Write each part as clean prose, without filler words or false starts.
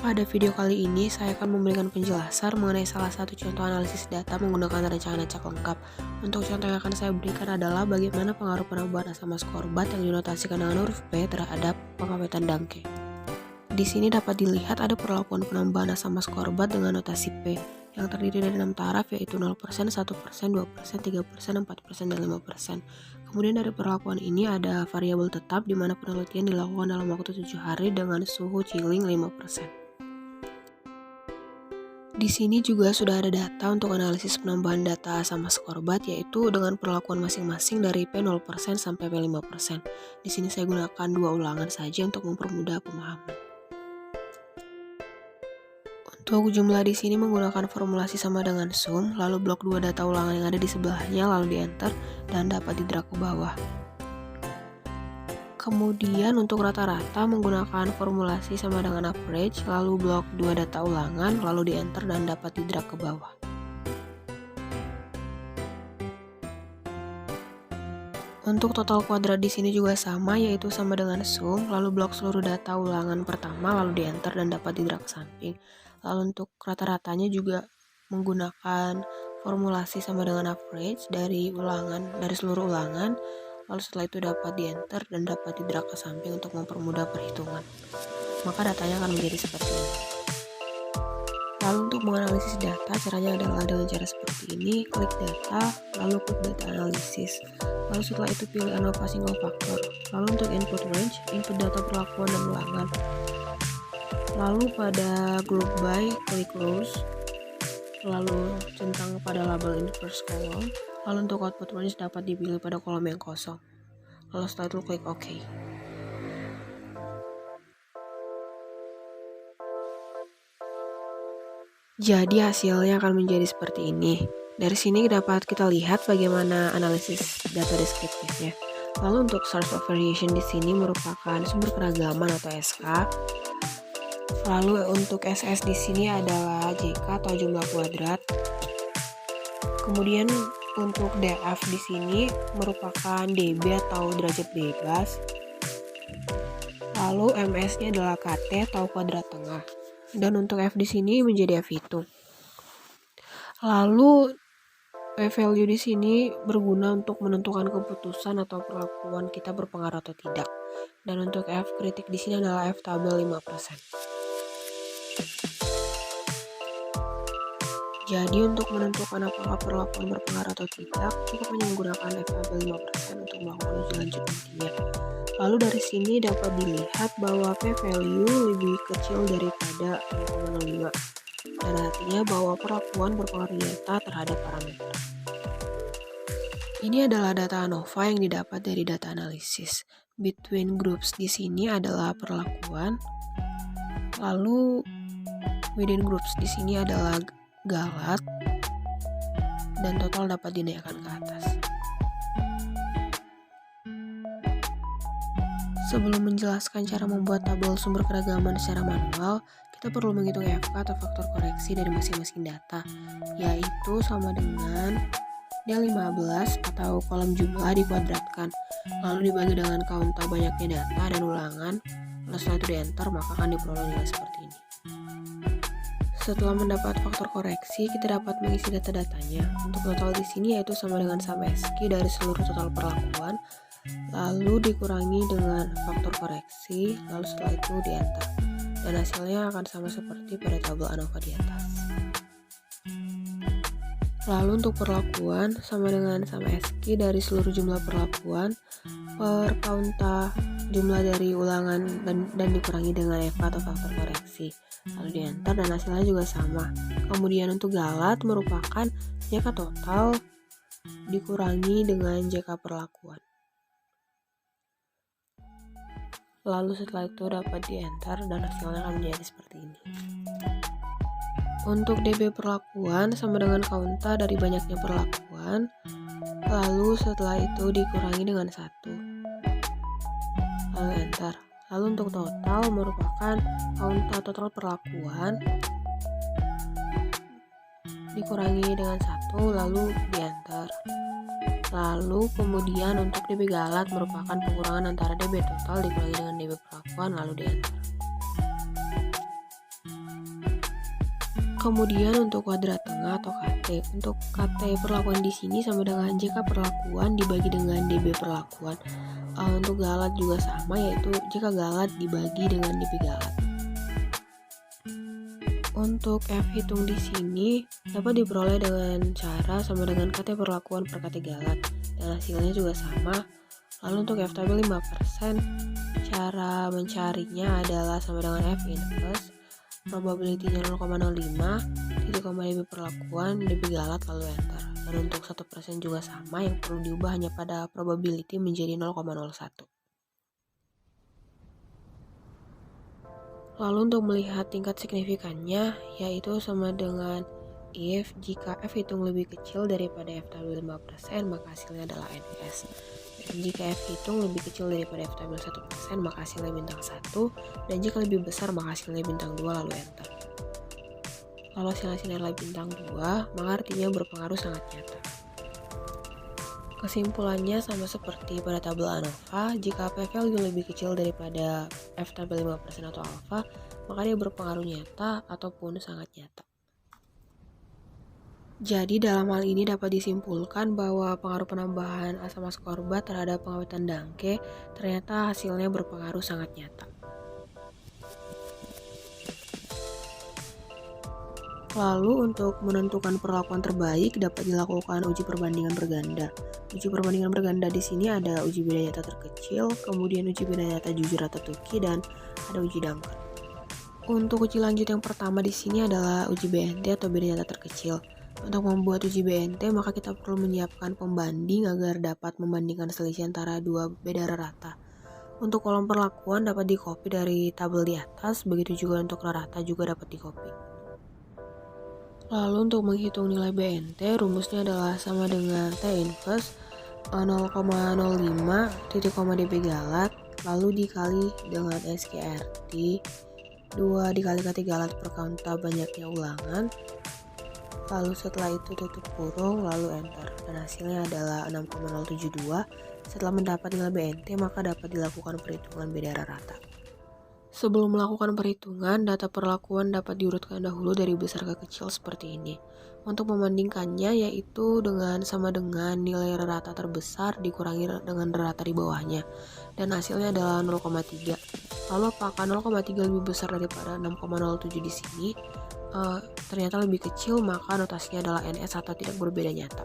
Pada video kali ini, saya akan memberikan penjelasan mengenai salah satu contoh analisis data menggunakan rencana acak lengkap. Untuk contoh yang akan saya berikan adalah bagaimana pengaruh penambahan asam ascorbat yang dinotasikan dengan huruf P terhadap pengawetan dangke. Di sini dapat dilihat ada perlakuan penambahan asam ascorbat dengan notasi P, yang terdiri dari 6 taraf yaitu 0%, 1%, 2%, 3%, 4%, dan 5%. Kemudian dari perlakuan ini ada variabel tetap di mana penelitian dilakukan dalam waktu 7 hari dengan suhu chilling 5%. Di sini juga sudah ada data untuk analisis penambahan data asam ascorbat yaitu dengan perlakuan masing-masing dari P0% sampai P5%. Di sini saya gunakan 2 ulangan saja untuk mempermudah pemahaman. Untuk jumlah di sini menggunakan formulasi sama dengan sum, lalu blok 2 data ulangan yang ada di sebelahnya lalu di enter dan dapat di drag ke bawah. Kemudian untuk rata-rata menggunakan formulasi sama dengan average, lalu blok 2 data ulangan, lalu di enter dan dapat di drag ke bawah. Untuk total kuadrat di sini juga sama, yaitu sama dengan sum, lalu blok seluruh data ulangan pertama, lalu di enter dan dapat di drag ke samping. Lalu untuk rata-ratanya juga menggunakan formulasi sama dengan average dari seluruh ulangan. Lalu setelah itu dapat di enter dan dapat di drag ke samping untuk mempermudah perhitungan. Maka datanya akan menjadi seperti ini. Lalu untuk menganalisis data, caranya adalah dengan cara seperti ini. Klik data, lalu klik data analisis. Lalu setelah itu pilih ANOVA single factor. Lalu untuk input range, input data perlakuan dan ulangan. Lalu pada group by, klik rows. Lalu centang pada label in first column. Lalu untuk output range dapat dipilih pada kolom yang kosong. Lalu setelah itu klik OK. Jadi hasilnya akan menjadi seperti ini. Dari sini dapat kita lihat bagaimana analisis data deskriptifnya. Lalu untuk source of variation di sini merupakan sumber keragaman atau SK. Lalu untuk SS di sini adalah JK atau jumlah kuadrat. Kemudian untuk DF di sini merupakan dB atau derajat bebas. Lalu MS-nya adalah KT atau kuadrat tengah. Dan untuk F di sini menjadi F hitung. Lalu P-value di sini berguna untuk menentukan keputusan atau perlakuan kita berpengaruh atau tidak. Dan untuk F kritik di sini adalah F tabel 5%. Jadi untuk menentukan apakah perlakuan berpengaruh atau tidak, cukup hanya menggunakan F tabel 5% untuk melakukan uji lanjut nantinya. Lalu dari sini dapat dilihat bahwa P-value lebih kecil daripada 0,05 dan artinya bahwa perlakuan berpengaruh nyata terhadap parameter. Ini adalah data ANOVA yang didapat dari data analisis. Between groups di sini adalah perlakuan. Lalu within groups di sini adalah galat dan total dapat dinaikkan ke atas. Sebelum menjelaskan cara membuat tabel sumber keragaman secara manual, kita perlu menghitung FK atau faktor koreksi dari masing-masing data, yaitu sama dengan D15 atau kolom jumlah dikuadratkan, lalu dibagi dengan kaunta banyaknya data dan ulangan, lalu setelah itu di enter maka akan diperoleh nilai seperti ini. Setelah mendapat faktor koreksi, kita dapat mengisi data-datanya. Untuk total di sini yaitu sama dengan sum SQ dari seluruh total perlakuan, lalu dikurangi dengan faktor koreksi, lalu setelah itu di enter. Dan hasilnya akan sama seperti pada tabel ANOVA di atas. Lalu untuk perlakuan sama dengan sum SQ dari seluruh jumlah perlakuan per kaunta jumlah dari ulangan dan dikurangi dengan FK atau faktor koreksi. Lalu di enter dan hasilnya juga sama. Kemudian untuk galat merupakan JK total dikurangi dengan JK perlakuan. Lalu setelah itu dapat di enter dan hasilnya akan menjadi seperti ini. Untuk DB perlakuan sama dengan kaunta dari banyaknya perlakuan, lalu setelah itu dikurangi dengan 1, lalu enter. Lalu untuk total merupakan kaunta total perlakuan dikurangi dengan 1, lalu di enter. Lalu kemudian untuk DB galat merupakan pengurangan antara DB total dikurangi dengan DB perlakuan, lalu di enter. Kemudian untuk kuadrat tengah atau KT. Untuk KT perlakuan di sini sama dengan JK perlakuan dibagi dengan DB perlakuan. Untuk galat juga sama, yaitu JK galat dibagi dengan DB galat. Untuk F hitung di sini dapat diperoleh dengan cara sama dengan KT perlakuan per KT galat, dan hasilnya juga sama. Lalu untuk F tabel 5%, cara mencarinya adalah sama dengan F inverse, probability-nya 0,05, titik koma DB perlakuan, DB galat, lalu enter. Dan untuk 1% juga sama, yang perlu diubah hanya pada probability menjadi 0,01. Lalu untuk melihat tingkat signifikannya, yaitu sama dengan if jika F hitung lebih kecil daripada F tabel 5%, maka hasilnya adalah NS. Jika F hitung lebih kecil daripada F tabel 1%, maka hasilnya bintang 1, dan jika lebih besar maka hasilnya bintang 2, lalu enter. Kalau hasilnya adalah bintang 2, maka artinya berpengaruh sangat nyata. Kesimpulannya sama seperti pada tabel ANOVA, jika P value lebih kecil daripada F tabel 5% atau alpha, maka dia berpengaruh nyata ataupun sangat nyata. Jadi dalam hal ini dapat disimpulkan bahwa pengaruh penambahan asam askorbat terhadap pengawetan dangke ternyata hasilnya berpengaruh sangat nyata. Lalu untuk menentukan perlakuan terbaik dapat dilakukan uji perbandingan berganda. Uji perbandingan berganda di sini ada uji beda nyata terkecil, kemudian uji beda nyata jujur atau tuki, dan ada uji Duncan. Untuk uji lanjut yang pertama di sini adalah uji BNT atau beda nyata terkecil. Untuk membuat uji BNT maka kita perlu menyiapkan pembanding agar dapat membandingkan selisih antara dua beda rata. Untuk kolom perlakuan dapat dikopi dari tabel di atas, begitu juga untuk rata juga dapat dikopi. Lalu untuk menghitung nilai BNT, rumusnya adalah sama dengan T inverse 0,05 titik koma DB galat, lalu dikali dengan SKRT 2 dikali KT galat per kaunta banyaknya ulangan, lalu setelah itu tutup kurung, lalu enter, dan hasilnya adalah 6,072. Setelah mendapat nilai BNT, maka dapat dilakukan perhitungan beda rata. Sebelum melakukan perhitungan, data perlakuan dapat diurutkan dahulu dari besar ke kecil seperti ini. Untuk membandingkannya yaitu sama dengan nilai rata terbesar dikurangi dengan rata di bawahnya, dan hasilnya adalah 0,3. Lalu apakah 0,3 lebih besar daripada 6,07 di sini? Ternyata lebih kecil, maka notasinya adalah NS atau tidak berbeda nyata.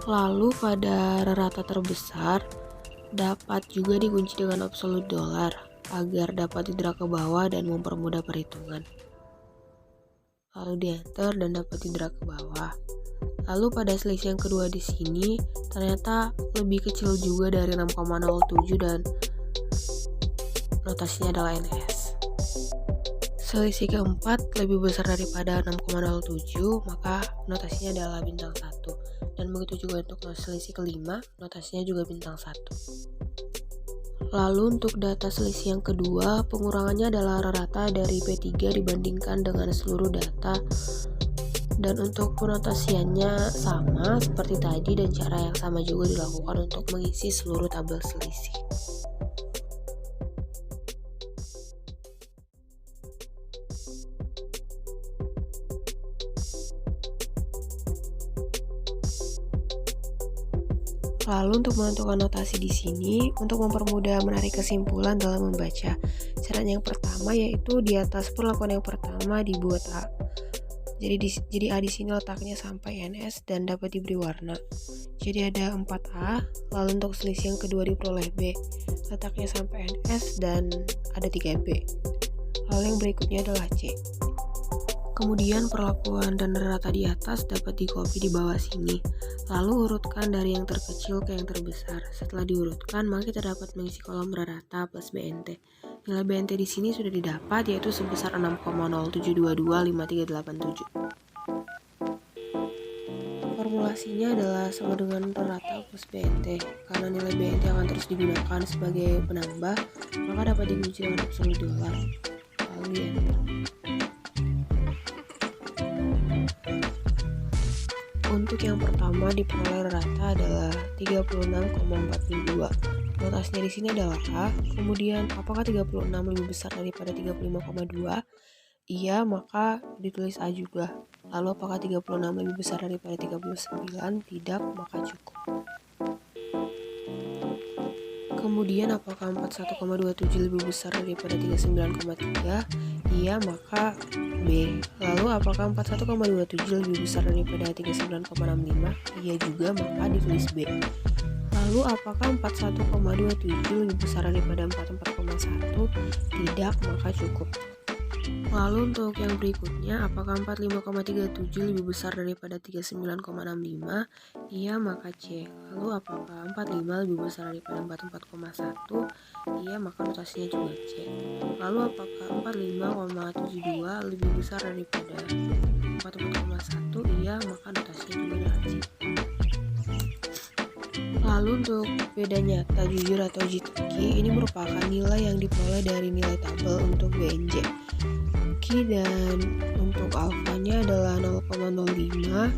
Lalu pada rata terbesar dapat juga dikunci dengan absolute dollar agar dapat didrag ke bawah dan mempermudah perhitungan. Lalu di enter dan dapat didrag ke bawah. Lalu pada selisih yang kedua di sini ternyata lebih kecil juga dari 6,07 dan notasinya adalah NS. Selisih keempat lebih besar daripada 6,07, maka notasinya adalah bintang 1. Dan begitu juga untuk selisih kelima, notasinya juga bintang 1. Lalu untuk data selisih yang kedua, pengurangannya adalah rata dari P3 dibandingkan dengan seluruh data. Dan untuk penotasiannya sama seperti tadi, dan cara yang sama juga dilakukan untuk mengisi seluruh tabel selisih. Lalu untuk menentukan notasi di sini, untuk mempermudah menarik kesimpulan dalam membaca, caranya yang pertama yaitu di atas perlakuan yang pertama dibuat A. Jadi A di sini letaknya sampai NS dan dapat diberi warna. Jadi ada 4A, lalu untuk selisih yang kedua diperoleh B, letaknya sampai NS dan ada 3B. Lalu yang berikutnya adalah C. Kemudian perlakuan dan rata di atas dapat dikopi di bawah sini. Lalu urutkan dari yang terkecil ke yang terbesar. Setelah diurutkan, maka kita dapat mengisi kolom rata plus BNT. Nilai BNT di sini sudah didapat, yaitu sebesar 6,07225387. Formulasinya adalah sama dengan rata plus BNT. Karena nilai BNT akan terus digunakan sebagai penambah, maka dapat dikunci dengan absolute dollar. Lalu di enter. Untuk yang pertama diperoleh rata adalah 36,42, notasinya di sini adalah A. Kemudian apakah 36 lebih besar daripada 35,2? Iya, maka ditulis A juga. Lalu apakah 36 lebih besar daripada 39? Tidak, maka cukup. Kemudian apakah 41,27 lebih besar daripada 39,3? Iya, maka B. Lalu apakah 41,27 lebih besar daripada 39,65? Iya juga, maka ditulis B. Lalu apakah 41,27 lebih besar daripada 44,1? Tidak, maka cukup. Lalu untuk yang berikutnya, apakah 45,37 lebih besar daripada 39,65? Iya, maka C. Lalu apakah 45 lebih besar daripada 44,1? Iya, maka notasinya juga C. Lalu apakah 45,72 lebih besar daripada 44,1? Iya, maka notasinya juga adalah C. Lalu untuk beda nyata, jujur atau GTK, ini merupakan nilai yang diperoleh dari nilai tabel untuk BNJ. Q dan untuk alfanya adalah 0,05,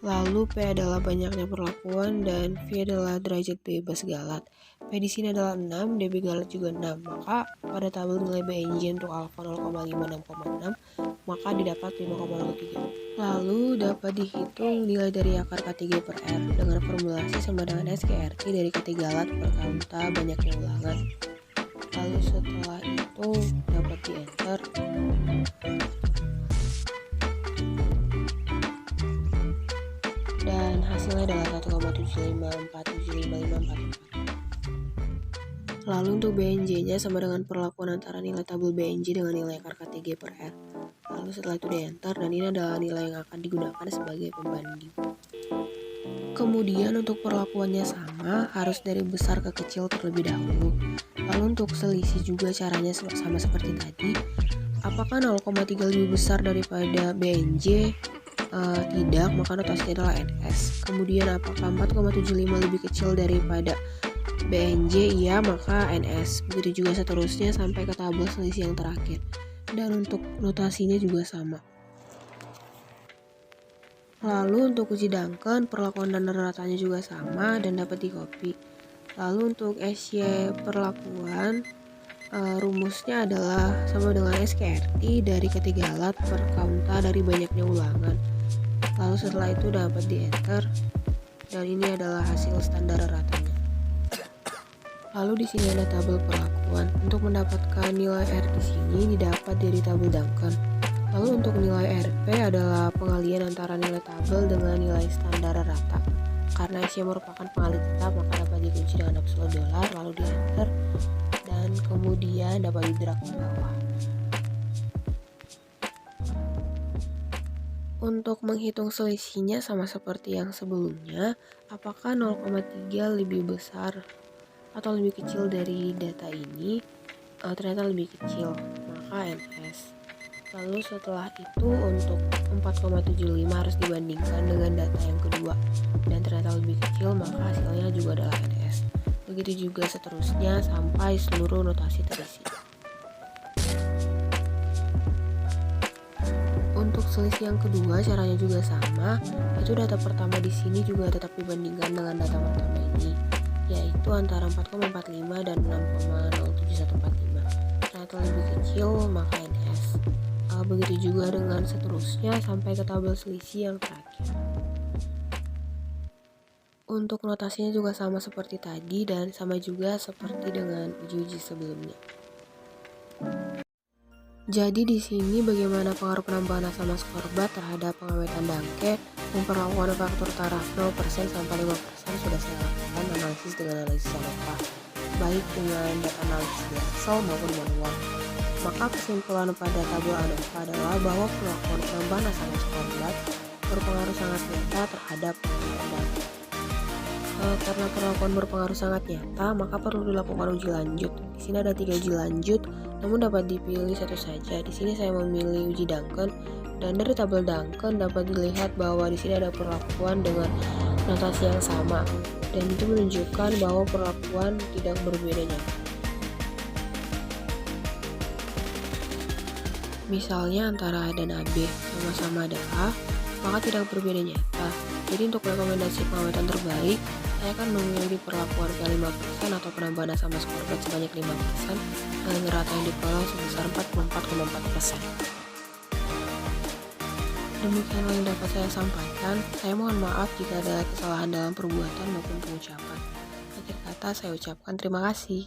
lalu P adalah banyaknya perlakuan, dan V adalah derajat bebas galat. P di sini adalah 6, dB galat juga 6, maka pada tabel nilai BNJ untuk alfa 0,5, 6,6, maka didapat 5,03. Lalu dapat dihitung nilai dari akar K3 per R dengan formulasi sama dengan SKRT dari K3 galat per kaunta banyaknya ulangan. Lalu setelah itu dapat di enter. Dan hasilnya adalah 1,75475544. Lalu untuk BNJ-nya sama dengan perlakuan antara nilai tabel BNJ dengan nilai akar K3 per R. Lalu setelah itu di enter, dan ini adalah nilai yang akan digunakan sebagai pembanding. Kemudian untuk perlakuannya sama, harus dari besar ke kecil terlebih dahulu. Lalu untuk selisih juga caranya sama seperti tadi. Apakah 0,3 lebih besar daripada BNJ? Tidak, maka notasinya adalah NS. Kemudian apakah 4,75 lebih kecil daripada BNJ? Iya, maka NS. Begitu juga seterusnya sampai ke tabel selisih yang terakhir. Dan untuk notasinya juga sama. Lalu untuk uji Duncan, perlakuan dan ratanya juga sama dan dapat di copy. Lalu untuk SY perlakuan, rumusnya adalah sama dengan SKRT dari K3 galat per kaunta dari banyaknya ulangan. Lalu setelah itu dapat di enter, dan ini adalah hasil standar ratanya. Lalu di sini ada tabel perlakuan. Untuk mendapatkan nilai R di sini didapat dari tabel Duncan. Lalu untuk nilai RP adalah pengalian antara nilai tabel dengan nilai standar rata. Karena SY merupakan pengali tetap, maka dapat dikunci dengan absolut dolar, lalu di enter, dan kemudian dapat di-drag ke bawah. Untuk menghitung selisihnya sama seperti yang sebelumnya, apakah 0,3 lebih besar atau lebih kecil dari data ini? Ternyata lebih kecil, maka NS. Lalu setelah itu untuk 4,75 harus dibandingkan dengan data yang kedua, dan ternyata lebih kecil, maka hasilnya juga adalah NS. Begitu juga seterusnya sampai seluruh notasi terisi. Untuk selisih yang kedua caranya juga sama, itu data pertama di sini juga tetap dibandingkan dengan data pertama ini, yaitu antara 4,45 dan 6,07145. Ternyata lebih kecil, maka NS. Begitu juga dengan seterusnya sampai ke tabel selisih yang terakhir. Untuk notasinya juga sama seperti tadi dan sama juga seperti dengan uji-uji sebelumnya. Jadi di sini bagaimana pengaruh penambahan asam ascorbat terhadap pengawetan dangke, memperlakukan faktor taraf 0% sampai 5% sudah saya lakukan analisis dengan analisis ANOVA, baik dengan data analisis di Excel maupun manual. Maka kesimpulan pada tabel ANOVA adalah bahwa perlakuan penambahan asam ascorbat berpengaruh sangat nyata terhadap pengawetan dangke. Karena perlakuan berpengaruh sangat nyata, maka perlu dilakukan uji lanjut. Di sini ada 3 uji lanjut, namun dapat dipilih satu saja. Di sini saya memilih uji Duncan, dan dari tabel Duncan dapat dilihat bahwa di sini ada perlakuan dengan notasi yang sama, dan itu menunjukkan bahwa perlakuan tidak berbeda nyata. Misalnya antara A dan AB sama-sama ada A, maka tidak berbeda nyata. Jadi untuk rekomendasi pengawetan terbaik, saya akan memilih perlakuan P5% atau penambahan asam ascorbat sebanyak 5% dengan rata yang diperoleh sebesar 44,4%. Demikianlah yang dapat saya sampaikan. Saya mohon maaf jika ada kesalahan dalam perbuatan maupun pengucapan. Akhir kata saya ucapkan terima kasih.